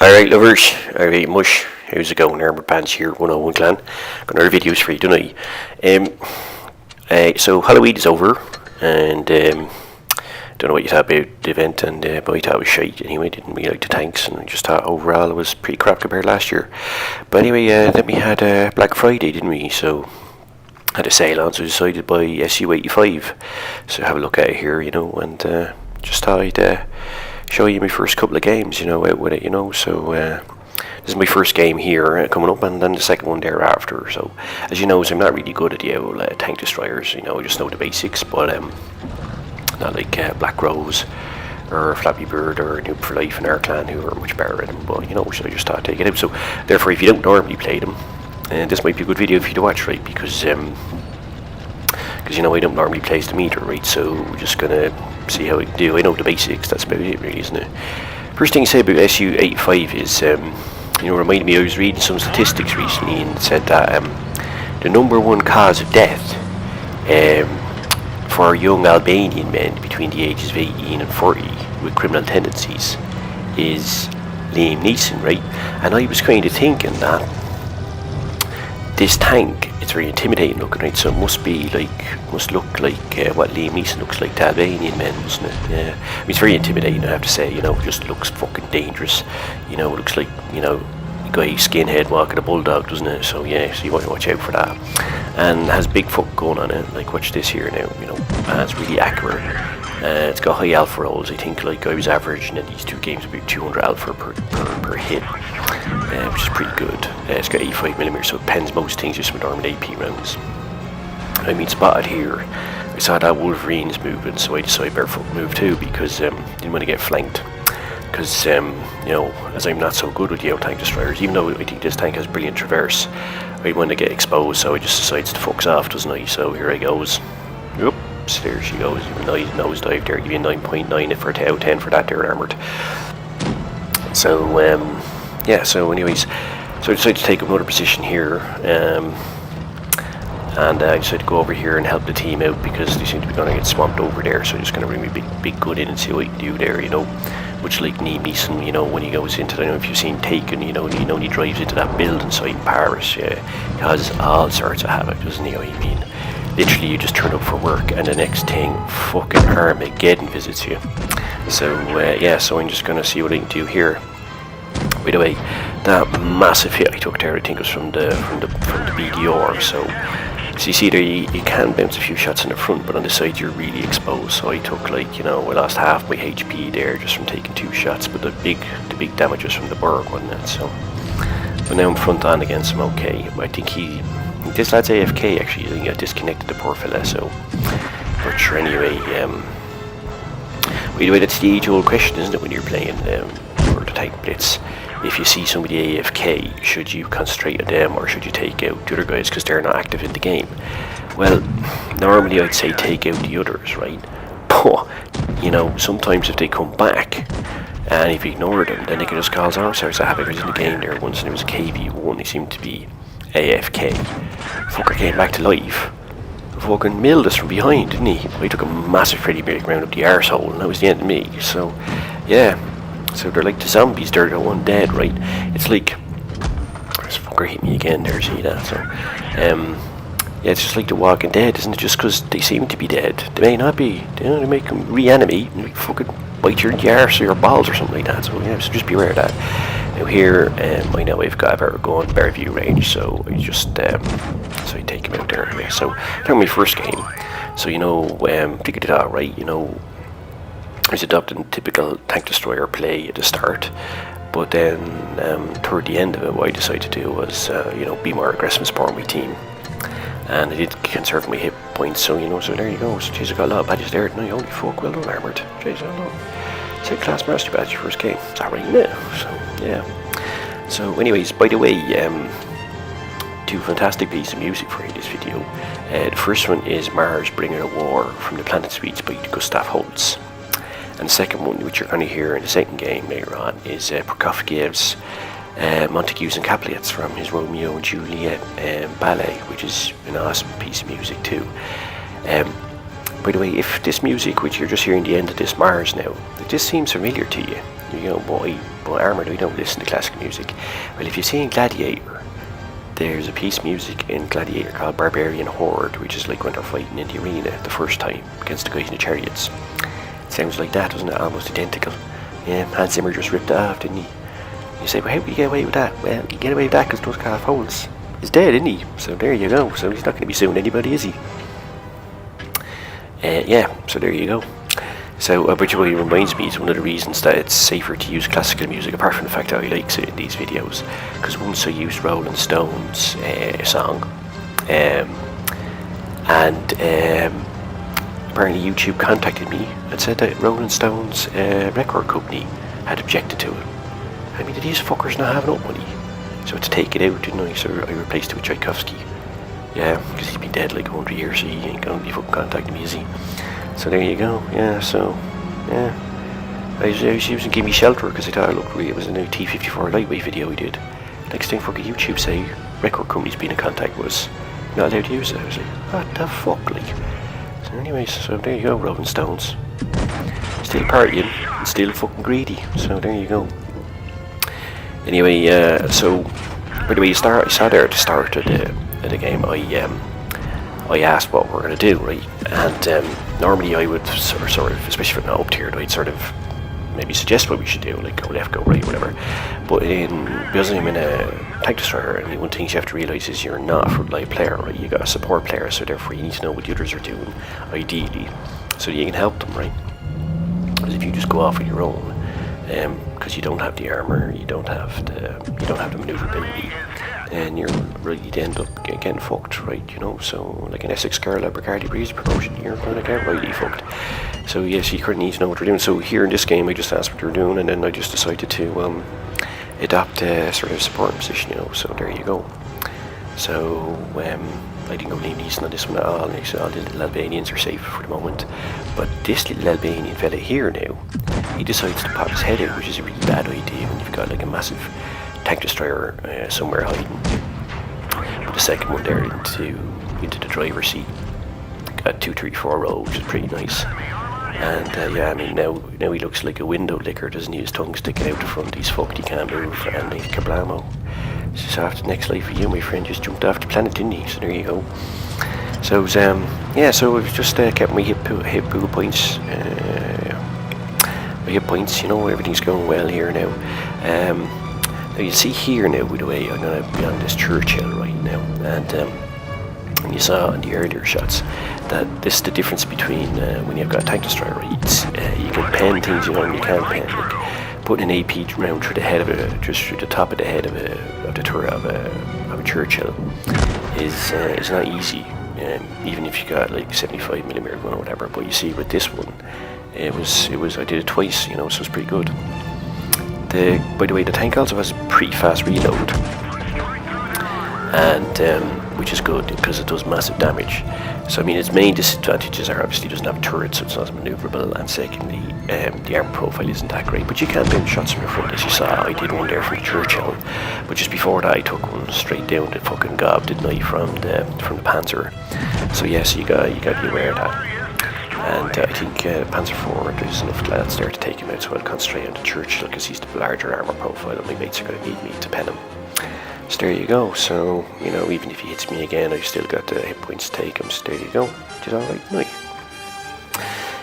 Alright lovers, alright mush, how's it going? Armored Pants here, 101 Clan. Got another videos for you tonight. So Halloween is over, and don't know what you thought about the event, and but I thought it was shite anyway. Didn't really like the tanks, and I just thought overall it was pretty crap compared to last year. But anyway, then we had Black Friday, didn't we? So had a sale on, so I decided to buy SU-85. So have a look at it here, and just thought I'd show you my first couple of games, out with it, So this is my first game here coming up, and then the second one thereafter. So as you know, I'm not really good at the old tank destroyers. I just know the basics, but not like Black Rose or Flappy Bird or Noob for Life in our clan, who are much better at them. But so I just thought I'd take it out. So therefore, if you don't normally play them, this might be a good video for you to watch, right? Because I don't normally place them either, right? So we're just gonna see how I can do. I know the basics, that's about it really, isn't it? First thing to say about SU-85 is, reminded me, I was reading some statistics recently, and it said that the number one cause of death for young Albanian men between the ages of 18 and 40 with criminal tendencies is Liam Neeson, right? And I was kind of thinking that this tank, it's very intimidating looking, right? So it must look like what Liam Neeson looks like to Albanian men, doesn't it? Yeah. It's very intimidating, I have to say. It just looks fucking dangerous. It looks like, a guy skinhead walking a bulldog, doesn't it? So yeah, so you want to watch out for that. And it has big fuck going on it. Like, watch this here now. And it's really accurate. It's got high alpha rolls. I think I was averaging in these two games about 200 alpha per hit, which is pretty good. It's got 85mm, so it pens most things just with normal AP rounds. Spotted here, I saw that Wolverine's moving, so I decided better fucking move too, because didn't want to get flanked. Because as I'm not so good with the tank destroyers, even though I think this tank has brilliant traverse, I want to get exposed, so I just decides to fucks off, doesn't I? So here I goes. Yep. There she goes, even nice nose dive there, give you a 9.9 for a 10 for that there armoured. So so anyways, so I decided to take another position here, and I decided to go over here and help the team out, because they seem to be going to get swamped over there. So I'm just going to bring my big gun in and see what you can do there, much like Liam Neeson, when he goes into, I don't know if you've seen Taken, he drives into that building site in Paris, yeah, he has all sorts of havoc, doesn't he? Literally, you just turn up for work, and the next thing, fucking Armageddon visits you. So so I'm just gonna see what I can do here. By the way, that massive hit I took there, I think was from the BDR. So you see there, you can bounce a few shots in the front, but on the side you're really exposed. So I took I lost half my HP there just from taking 2 shots, but the big damage was from the Berg, wasn't it? So, but now I'm front on again, so I'm okay. I think this lad's AFK actually. I think I disconnected the poor fella. So, but sure, anyway, by the way, that's the age-old question, isn't it, when you're playing for the tank Blitz? If you see somebody AFK, should you concentrate on them, or should you take out the other guys because they're not active in the game? Well, normally I'd say take out the others, right? But sometimes if they come back and if you ignore them, then they can just cause all sorts of havoc. I was in the game there once, and it was a KV1. He seemed to be AFK. Fucker came back to life. Fucking milled us from behind, didn't he? I took a massive Freddy break round up the arsehole, and that was the end of me. So, yeah. So they're like the zombies, they're the one dead, right? It's like, this fucker hit me again there, see that? So, yeah, it's just like The Walking Dead, isn't it? Just because they seem to be dead, they may not be. They make them reanimate and fucking bite your arse or your balls or something like that. So yeah, so just be aware of that. Now here, I know I've got a better gun, better view range, so I just so I take him out there anyway. So that was my first game. So figured it out, right? I was adopting typical tank destroyer play at the start, but then toward the end of it, what I decided to do was be more aggressive and support my team. And I did conserve my hit points, so so there you go. So jeez, I got a lot of badges there. No, holy fuck, well done, armoured. Jeez, well done. Second class master badge, your first game. It's alright now. So yeah. So anyways, by the way, 2 fantastic pieces of music for you in this video. The first one is Mars Bringer of War from the Planet Suites by Gustav Holtz. And the second one, which you're going to hear in the second game later on, is Prokofiev's Montagues and Capulets from his Romeo and Juliet ballet, which is an awesome piece of music too. By the way, if this music, which you're just hearing the end of this Mars now, if this seems familiar to you, you know, boy, Armour, we don't listen to classical music. Well, if you've seen Gladiator, there's a piece of music in Gladiator called Barbarian Horde, which is like when they're fighting in the arena the first time against the guys in the chariots. It sounds like that, doesn't it? Almost identical. Yeah, Hans Zimmer just ripped it off, didn't he? You say, well, how do you get away with that? Well, you get away with that because Gustav Holtz is dead, isn't he? So there you go. So he's not going to be suing anybody, is he? Yeah, so there you go. So, which really reminds me, it's one of the reasons that it's safer to use classical music, apart from the fact that I like it in these videos, because once I used Rolling Stones song, and apparently YouTube contacted me and said that Rolling Stones record company had objected to it. I mean, did these fuckers not have no money? So to take it out, didn't I? So I replaced it with Tchaikovsky. Yeah, because he's been dead like 100 years, so he ain't gonna be fucking contacting me, is he? So there you go. Yeah, so yeah, I was using Give Me Shelter because I thought it was a new T-54 lightweight video we did. Next thing fucking YouTube say record company's been in contact with us, not allowed to use it. I was like, what the fuck, like? So anyways, so there you go, Rolling Stones. Still partying and still fucking greedy. So there you go. Anyway, so by the way, I saw there at the start of the game, I asked what we're going to do, right? And normally I would sort of, especially from the up tier, I'd sort of maybe suggest what we should do, like go left, go right, whatever. But because I'm in a tank destroyer, and one thing you have to realise is you're not a frontline player, right? You got a support player, so therefore you need to know what the others are doing, ideally, so you can help them, right? Because if you just go off on your own, because you don't have the armour, you don't have the manoeuvrability, and you're really end up getting fucked, right? You know, so like an Essex Girl at Bacardi Breeze promotion, you're going to get really fucked. So yes, you kind of need to know what they're doing. So here in this game, I just asked what they're doing, and then I just decided to adopt a sort of supporting position, you know. So there you go. So I didn't go Liam Neeson on this one at all. Actually, all the little Albanians are safe for the moment, but this little Albanian fella here now, he decides to pop his head out, which is a really bad idea when you've got like a massive tank destroyer somewhere hiding. Put the second one there into the driver's seat. Got 2, 3, 4 row, which is pretty nice. And yeah, I mean now he looks like a window licker, doesn't he? His tongue sticking out the front. He's fucked. He can't move, and he's kablamo. So after the next life for you, my friend, just jumped off the planet, didn't he? So there you go. So yeah, so I've just kept my hit pool points. My hit points, you know, everything's going well here now. Now you see here now, by the way, I'm going to be on this Churchill right now, and you saw in the earlier shots that this is the difference between when you've got a tank destroyer, right? You can pen things, you know, and you can't pen. Like putting an AP round through the head of a, just through the top of the head of the turret of a Churchill is not easy. Even if you got like 75mm gun or whatever. But you see, with this one, it was I did it twice, you know, so it's pretty good. By the way, the tank also has a pretty fast reload, and which is good because it does massive damage. So I mean, its main disadvantages are obviously it doesn't have turrets, so it's not as manoeuvrable, and secondly, the arm profile isn't that great. But you can bounce shots from your front, as you saw. I did one there from the Churchill, but just before that, I took one straight down the fucking gob, didn't I, from the Panzer. So yes, you got to be aware of that. And I think Panzer IV, there's enough lads there to take him out, so I'll concentrate on the Churchill because he's the larger armour profile, and my mates are going to need me to pen him. So there you go. So, you know, even if he hits me again, I've still got the hit points to take him. So there you go. Did alright, nice.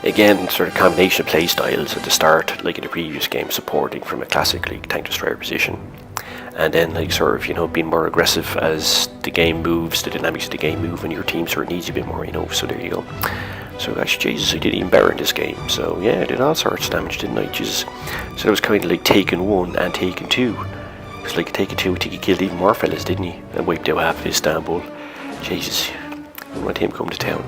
Again, sort of combination of play styles at the start, like in the previous game, supporting from a classic like tank destroyer position, and then like sort of, you know, being more aggressive as the game moves, the dynamics of the game move, and your team sort of needs a bit more, you know. So there you go. So actually, Jesus, I did even better in this game. So yeah, I did all sorts of damage, didn't I? Jesus. So it was kind of like Taken 1 and Taken 2. It's like Taken 2, I think he killed even more fellas, didn't he? And wiped out half of Istanbul. Jesus, I want him come to town.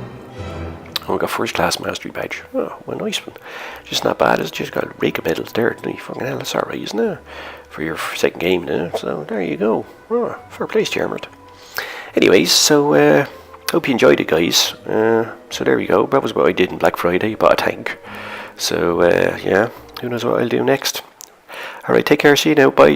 Oh, I got first class mastery badge. Oh, well, nice one. Just not bad. It's just got rake of medals there, didn't he? Fucking hell, that's alright, isn't it? For your second game now. So there you go. Oh, fair play to you, Armoured. Anyways, so hope you enjoyed it, guys. So there we go. That was what I did on Black Friday. I bought a tank. So yeah, who knows what I'll do next. Alright, take care. See you now. Bye.